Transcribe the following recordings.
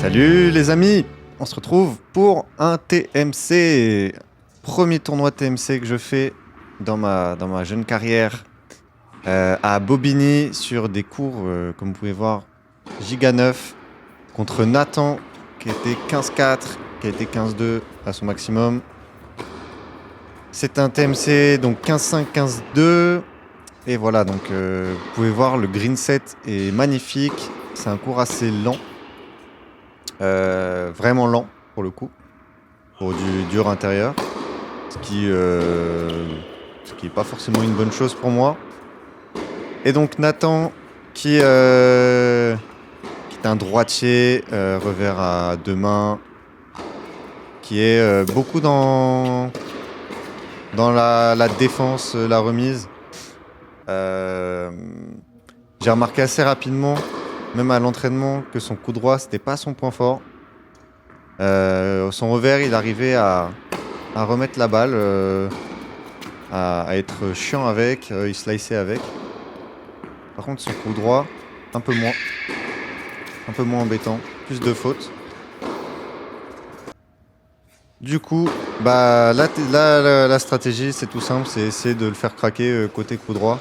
Salut les amis, on se retrouve pour un TMC. Premier tournoi TMC que je fais dans ma jeune carrière à Bobigny sur des cours, comme vous pouvez voir, giga 9 contre Nathan qui était 15-4, qui a été 15-2 à son maximum. C'est un TMC donc 15-5, 15-2. Et voilà, donc vous pouvez voir le green set est magnifique. C'est un cours assez lent. Vraiment lent pour le coup, pour du dur intérieur, ce qui est pas forcément une bonne chose pour moi. Et donc Nathan qui est un droitier, revers à deux mains, qui est beaucoup dans la défense, la remise. J'ai remarqué assez rapidement, même à l'entraînement, que son coup droit c'était pas son point fort. Son revers, il arrivait à remettre la balle, à être chiant avec, il sliceait avec. Par contre, son coup droit, un peu moins embêtant, plus de fautes. Du coup, bah là, la stratégie, c'est tout simple, c'est essayer de le faire craquer côté coup droit.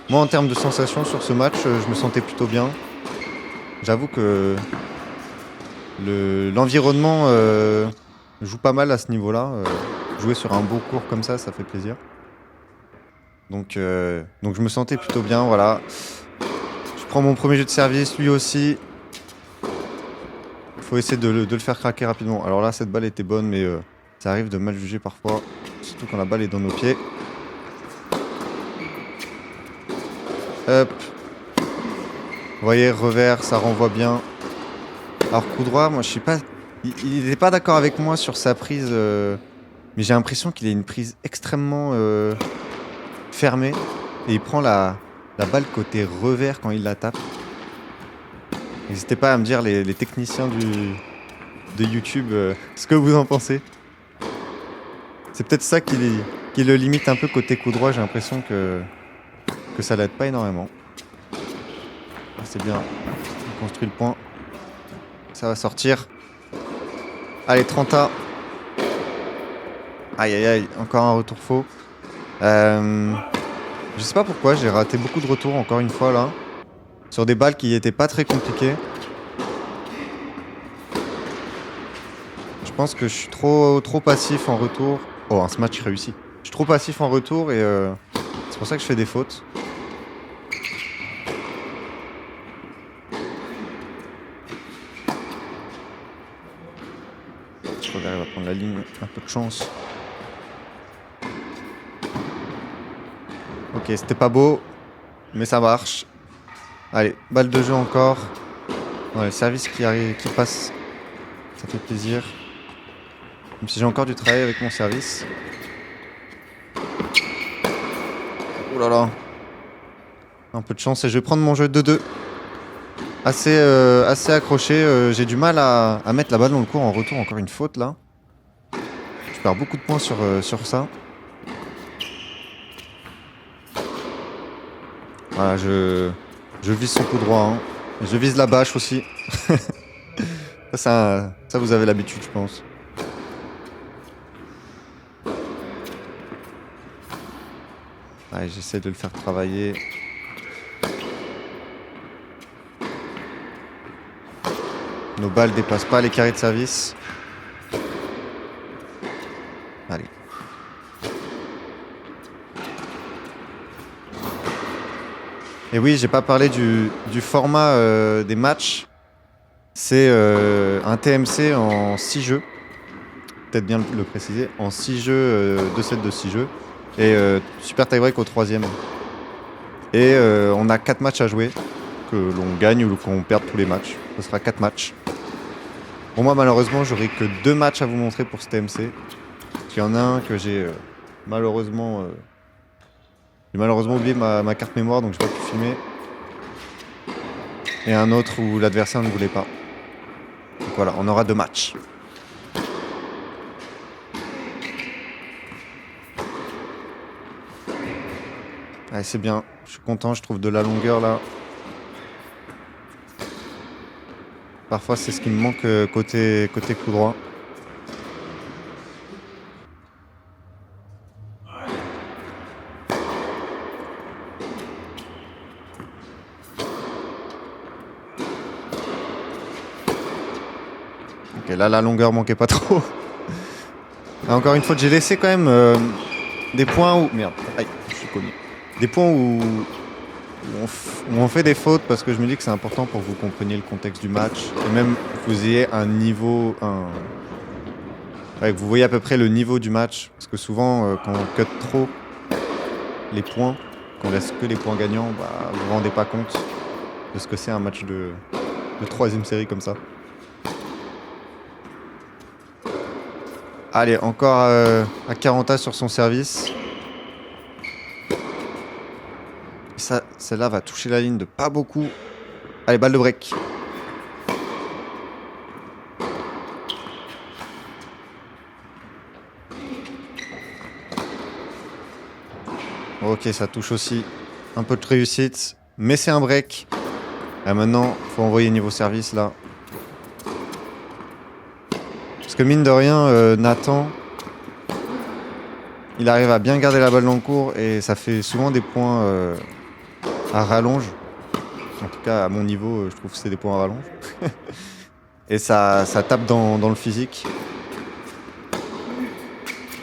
Moi, en termes de sensations sur ce match, je me sentais plutôt bien. J'avoue que l'environnement joue pas mal à ce niveau-là. Jouer sur un beau court comme ça fait plaisir. Donc je me sentais plutôt bien, voilà. Je prends mon premier jeu de service, lui aussi. Il faut essayer de le faire craquer rapidement. Alors là, cette balle était bonne, mais ça arrive de mal juger parfois. Surtout quand la balle est dans nos pieds. Hop. Vous voyez, revers, ça renvoie bien. Alors coup droit, moi je suis pas... Il n'est pas d'accord avec moi sur sa prise, mais j'ai l'impression qu'il a une prise extrêmement fermée. Et il prend la balle côté revers quand il la tape. N'hésitez pas à me dire les techniciens de YouTube ce que vous en pensez. C'est peut-être ça qui le limite un peu côté coup droit, j'ai l'impression que ça l'aide pas énormément. C'est bien, on construit le point. Ça va sortir. Allez, 30A. Aïe aïe aïe, encore un retour faux. Je sais pas pourquoi, j'ai raté beaucoup de retours encore une fois là. Sur des balles qui étaient pas très compliquées. Je pense que je suis trop passif en retour. Oh, un smash réussi. Je suis trop passif en retour et c'est pour ça que je fais des fautes. Je crois qu'elle va prendre la ligne, un peu de chance. Ok, c'était pas beau, mais ça marche. Allez, balle de jeu encore. Ouais, le service qui arrive, qui passe, ça fait plaisir. Même si j'ai encore du travail avec mon service. Ouh là là. Un peu de chance et je vais prendre mon jeu 2-2. Assez accroché. J'ai du mal à mettre la balle dans le court en retour. Encore une faute là. Je perds beaucoup de points sur ça. Voilà, je vise son coup droit. Hein. Et je vise la bâche aussi. ça, vous avez l'habitude, je pense. Allez, j'essaie de le faire travailler. Nos balles dépassent pas les carrés de service. Allez. Et oui, j'ai pas parlé du format des matchs. C'est un TMC en 6 jeux. Peut-être bien le préciser. En 6 jeux, 2 sets de 6 jeux. Et super tie-break au 3e. Et on a 4 matchs à jouer. Que l'on gagne ou qu'on perde tous les matchs. Ce sera 4 matchs. Pour moi, malheureusement, j'aurai que 2 matchs à vous montrer pour ce TMC. Parce qu'il y en a un que j'ai malheureusement oublié ma carte mémoire, donc je n'ai pas pu filmer. Et un autre où l'adversaire ne voulait pas. Donc voilà, on aura 2 matchs. Allez, c'est bien. Je suis content, je trouve de la longueur là. Parfois, c'est ce qui me manque côté coup droit. Ok, là, la longueur manquait pas trop. Ah, encore une fois, j'ai laissé quand même des points où... Merde, aïe, je suis connu. Des points où on fait des fautes parce que je me dis que c'est important pour que vous compreniez le contexte du match. Et même que vous ayez un niveau... Ouais, que vous voyez à peu près le niveau du match. Parce que souvent, quand on cut trop les points, qu'on laisse que les points gagnants, bah, vous vous rendez pas compte de ce que c'est un match de troisième série comme ça. Allez, encore à 40 sur son service. Ça, celle-là va toucher la ligne de pas beaucoup. Allez, balle de break. Ok, ça touche aussi. Un peu de réussite. Mais c'est un break. Et maintenant, faut envoyer niveau service là. Parce que mine de rien, Nathan, il arrive à bien garder la balle dans le cours et ça fait souvent des points à rallonge. En tout cas, à mon niveau, je trouve que c'est des points à rallonge. Et ça tape dans le physique.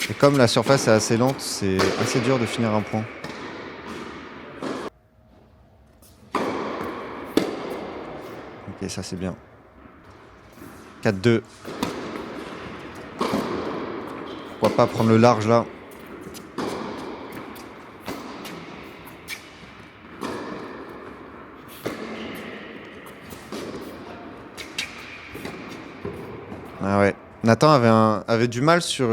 Et comme la surface est assez lente, c'est assez dur de finir un point. Ok, ça c'est bien. 4-2. Pourquoi pas prendre le large là? Ah ouais. Nathan avait du mal sur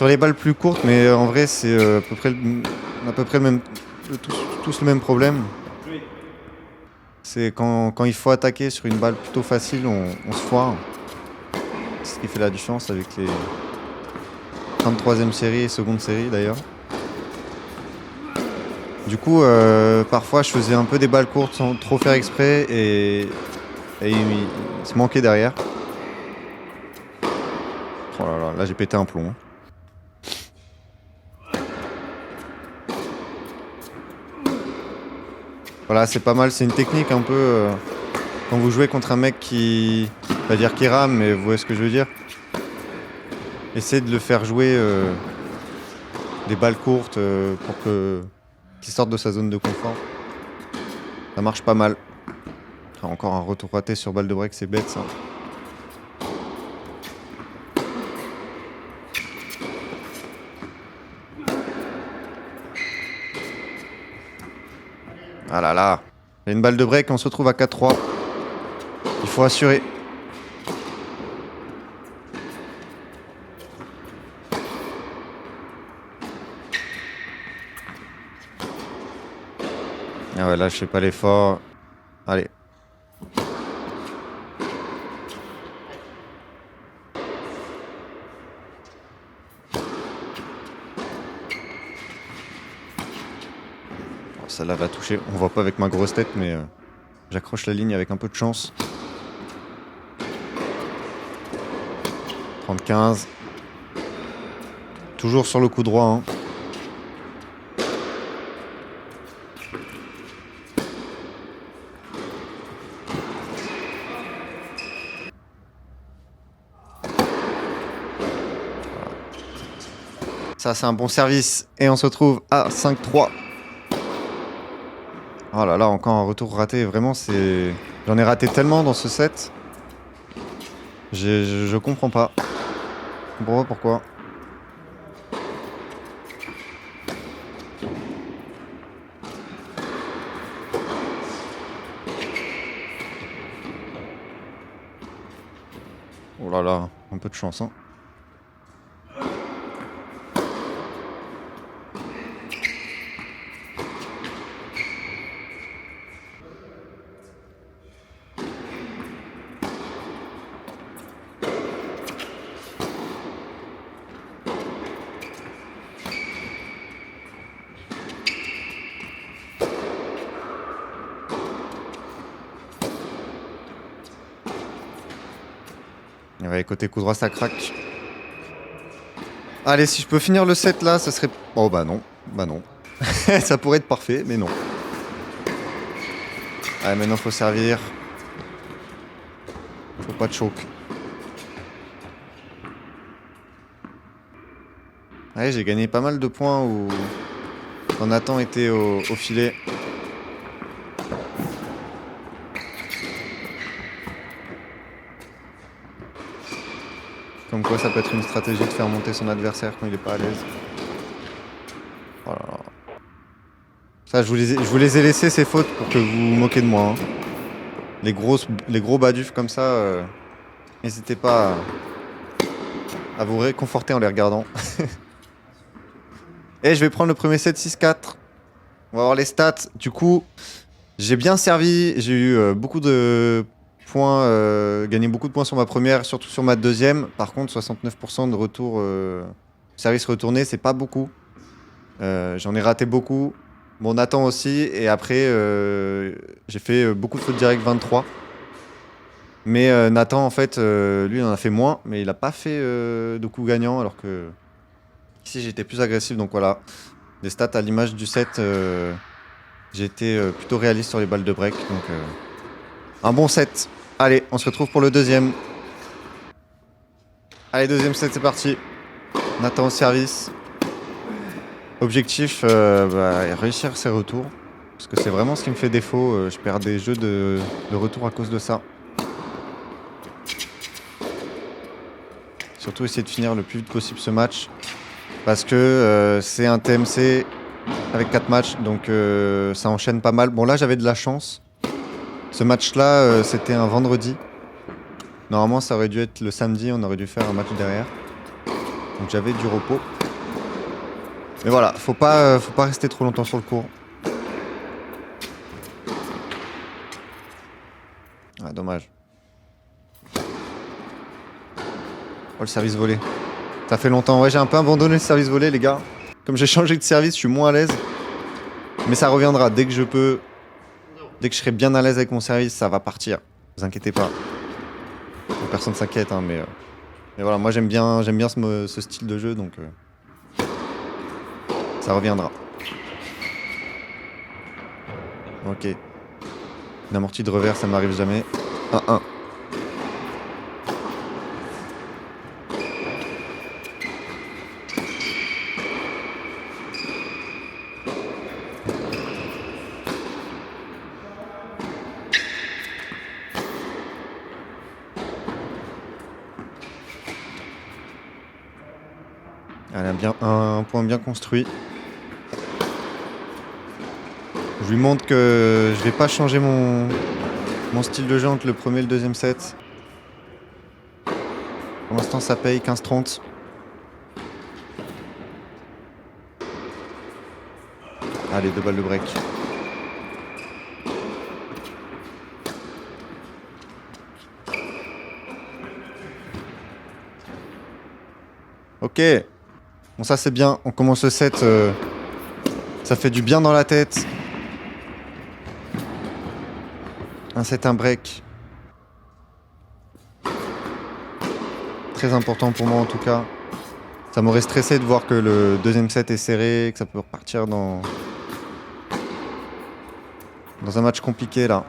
les balles plus courtes, mais en vrai, c'est à peu près le même, tous le même problème. C'est quand il faut attaquer sur une balle plutôt facile, on se foire. C'est ce qui fait la différence avec les 33e série et seconde série d'ailleurs. Du coup, parfois, je faisais un peu des balles courtes sans trop faire exprès et il se manquait derrière. Oh là là, là j'ai pété un plomb. Hein. Voilà, c'est pas mal, c'est une technique un peu quand vous jouez contre un mec qui va dire qui rame, mais vous voyez ce que je veux dire. Essayez de le faire jouer des balles courtes pour qu'il sorte de sa zone de confort. Ça marche pas mal. Ah, encore un retour raté sur balle de break, c'est bête ça. Ah là là. Il y a une balle de break, on se retrouve à 4-3. Il faut assurer. Ah ouais, là je fais pas l'effort. Allez. Bon, celle-là va toucher. On voit pas avec ma grosse tête, mais j'accroche la ligne avec un peu de chance. 30-15. Toujours sur le coup droit. Hein. Ça, c'est un bon service. Et on se retrouve à 5-3. Oh là là, encore un retour raté. Vraiment, c'est... J'en ai raté tellement dans ce set. Je comprends pas. Je comprends pas pourquoi. Oh là là, un peu de chance, hein. Ouais, côté coup droit, ça craque. Allez, si je peux finir le set là, ça serait... Oh bah non, bah non. Ça pourrait être parfait, mais non. Allez, maintenant faut servir. Faut pas de choke. Ouais, j'ai gagné pas mal de points où... quand Nathan était au filet. Comme quoi ça peut être une stratégie de faire monter son adversaire quand il est pas à l'aise. Oh là là. Ça, je vous les ai laissés ces fautes pour que vous vous moquez de moi. Hein. Les gros badufs comme ça, n'hésitez pas à vous réconforter en les regardant. Et je vais prendre le premier set 6-4. On va voir les stats. Du coup, j'ai bien servi. J'ai eu beaucoup de points, gagné beaucoup de points sur ma première, surtout sur ma deuxième. Par contre, 69% de retour service retourné, c'est pas beaucoup. J'en ai raté beaucoup. Bon, Nathan aussi. Et après, j'ai fait beaucoup de fautes directes 23. Mais Nathan, en fait, lui, il en a fait moins. Mais il a pas fait de coups gagnants. Alors que ici, j'étais plus agressif. Donc voilà. Des stats à l'image du set. J'ai été plutôt réaliste sur les balles de break. Donc un bon set. Allez, on se retrouve pour le deuxième. Allez, deuxième set, c'est parti. Nathan au service. Objectif, réussir ses retours. Parce que c'est vraiment ce qui me fait défaut. Je perds des jeux de retour à cause de ça. Surtout essayer de finir le plus vite possible ce match. Parce que c'est un TMC avec 4 matchs. Donc ça enchaîne pas mal. Bon là j'avais de la chance. Ce match-là, c'était un vendredi. Normalement, ça aurait dû être le samedi. On aurait dû faire un match derrière. Donc j'avais du repos. Mais voilà, faut pas rester trop longtemps sur le court. Ah, dommage. Oh, le service volé. Ça fait longtemps. Ouais, j'ai un peu abandonné le service volé, les gars. Comme j'ai changé de service, je suis moins à l'aise. Mais ça reviendra dès que je peux. Dès que je serai bien à l'aise avec mon service, ça va partir. Ne vous inquiétez pas. Personne s'inquiète, hein, mais voilà, moi j'aime bien ce style de jeu, donc ça reviendra. Ok. Une amortie de revers, ça m'arrive jamais. 1-1. Elle a bien un point bien construit. Je lui montre que je vais pas changer mon style de jeu entre le premier et le deuxième set. Pour l'instant ça paye 15-30. Allez, 2 balles de break. Ok. Bon ça c'est bien, on commence le set, ça fait du bien dans la tête. Un set, un break. Très important pour moi en tout cas. Ça m'aurait stressé de voir que le deuxième set est serré, que ça peut repartir dans un match compliqué là.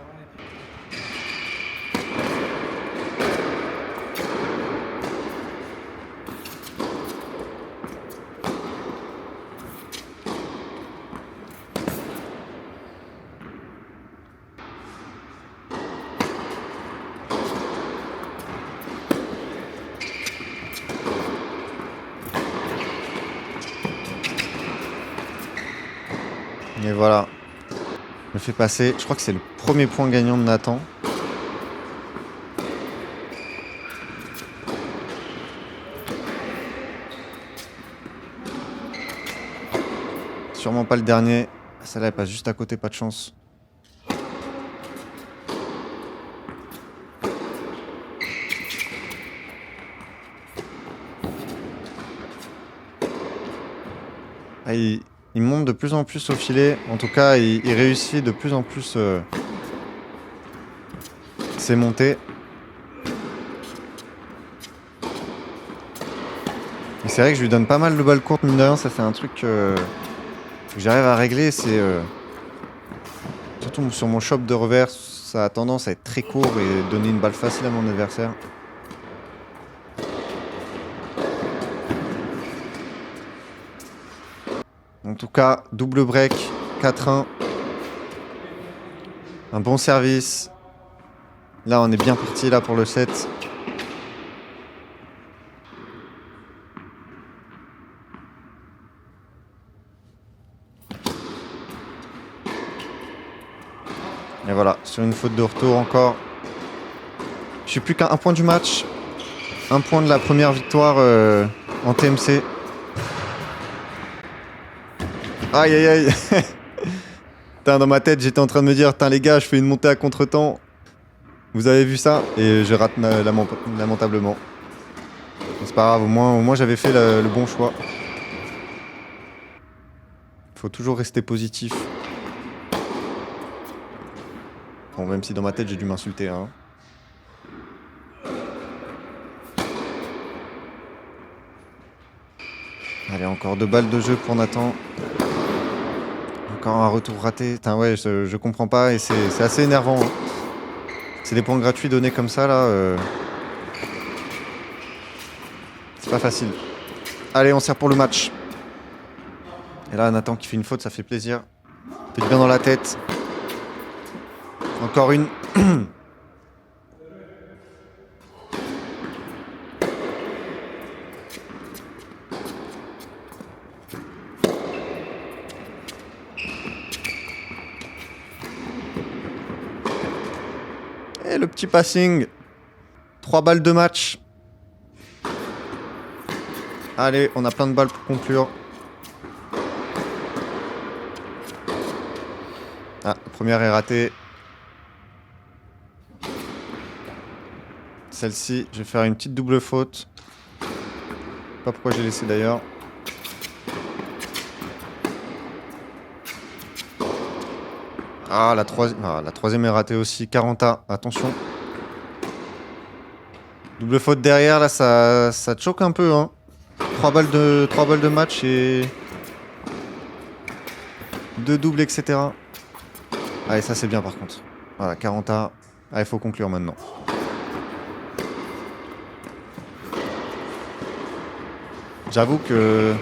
Et voilà. Je me fais passer. Je crois que c'est le premier point gagnant de Nathan. Sûrement pas le dernier. Celle-là, elle passe juste à côté, pas de chance. Ah, il monte de plus en plus au filet. En tout cas, il réussit de plus en plus ses montées. Mais c'est vrai que je lui donne pas mal de balles courtes, mine de rien. Ça, c'est un truc que j'arrive à régler. C'est surtout sur mon shop de revers, ça a tendance à être très court et donner une balle facile à mon adversaire. En tout cas, double break, 4-1. Un bon service. Là, on est bien parti là pour le set. Et voilà, sur une faute de retour encore. Je suis plus qu'à un point du match. Un point de la première victoire en TMC. Aïe aïe aïe. Putain, dans ma tête, j'étais en train de me dire, putain les gars, je fais une montée à contre-temps. Vous avez vu ça? Et je rate lamentablement. C'est pas grave, au moins j'avais fait le bon choix. Faut toujours rester positif. Bon, même si dans ma tête, j'ai dû m'insulter, hein. Allez, encore 2 balles de jeu pour Nathan. Encore un retour raté. Putain, ouais, je comprends pas et c'est assez énervant, hein. C'est des points gratuits donnés comme ça, là. C'est pas facile. Allez, on sert pour le match. Et là, Nathan qui fait une faute, ça fait plaisir. Fait bien dans la tête. Encore une. Et le petit passing. 3 balles de match. Allez, on a plein de balles pour conclure. Ah, la première est ratée. Celle-ci, je vais faire une petite double faute. Pas pourquoi j'ai laissé d'ailleurs. Ah, la troisième est ratée aussi. 40A, attention. Double faute derrière, là, ça te choque un peu, hein. 3 balles de match et 2 doubles, etc. Allez, ça c'est bien par contre. Voilà, 40A. Ah, il faut conclure maintenant. J'avoue que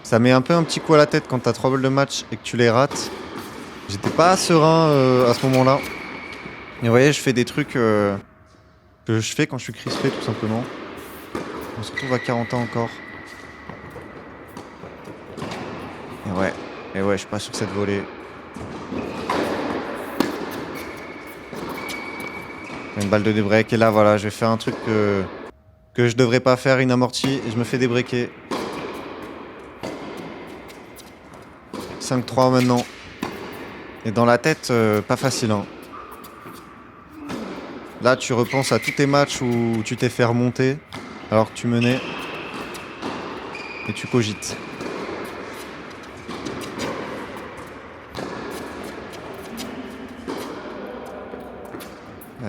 ça met un peu un petit coup à la tête quand t'as 3 balles de match et que tu les rates. J'étais pas serein à ce moment-là. Et vous voyez, je fais des trucs que je fais quand je suis crispé, tout simplement. On se retrouve à 40 ans encore. Et ouais, je suis pas sur cette volée. Une balle de débreak. Et là, voilà, je vais faire un truc que je devrais pas faire, une amortie. Et je me fais débreaker. 5-3 maintenant. Et dans la tête, pas facile, hein. Là, tu repenses à tous tes matchs où tu t'es fait remonter alors que tu menais. Et tu cogites.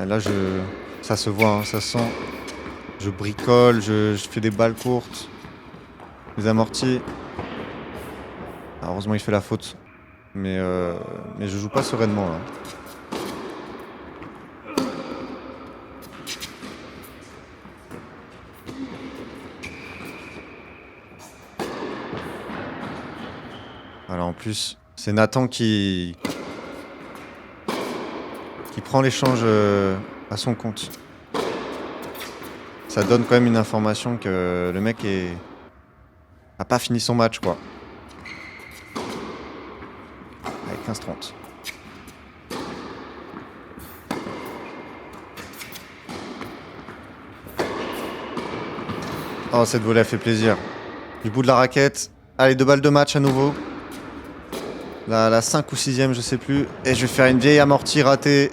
Là, ça se voit, hein, ça se sent. Je bricole, je fais des balles courtes. Les amortis. Alors, heureusement, il fait la faute. Mais je joue pas sereinement, là. Alors, en plus, c'est Nathan qui prend l'échange à son compte. Ça donne quand même une information que le mec a pas fini son match, quoi. Avec 15-30. Oh, cette volée a fait plaisir. Du bout de la raquette. Allez, 2 balles de match à nouveau. La 5 ou 6ème, je sais plus. Et je vais faire une vieille amortie ratée.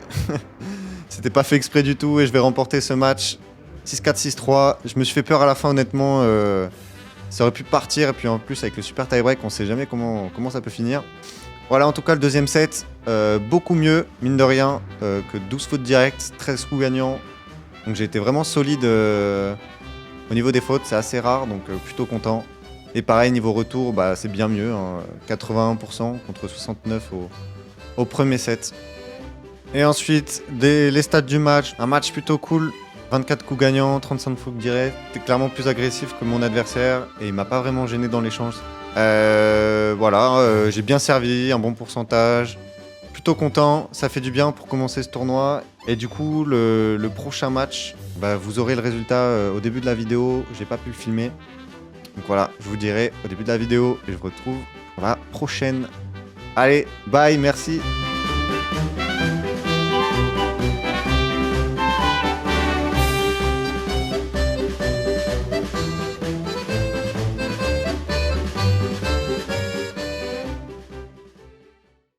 C'était pas fait exprès du tout et je vais remporter ce match. 6-4, 6-3. Je me suis fait peur à la fin, honnêtement. Ça aurait pu partir. Et puis en plus, avec le super tie-break, on sait jamais comment ça peut finir. Voilà, en tout cas, le deuxième set, beaucoup mieux, mine de rien, que 12 fautes directes, 13 coups gagnants. Donc j'ai été vraiment solide Au niveau des fautes, c'est assez rare, donc plutôt content. Et pareil, niveau retour, bah, c'est bien mieux, hein, 81% contre 69 au premier set. Et ensuite, les stats du match. Un match plutôt cool. 24 coups gagnants, 35 fautes directs. T'es clairement plus agressif que mon adversaire et il m'a pas vraiment gêné dans l'échange. Voilà, j'ai bien servi, un bon pourcentage. Plutôt content, ça fait du bien pour commencer ce tournoi. Et du coup, le prochain match, bah, vous aurez le résultat au début de la vidéo. J'ai pas pu le filmer. Donc voilà, je vous dirai au début de la vidéo et je vous retrouve pour la prochaine. Allez, bye, merci.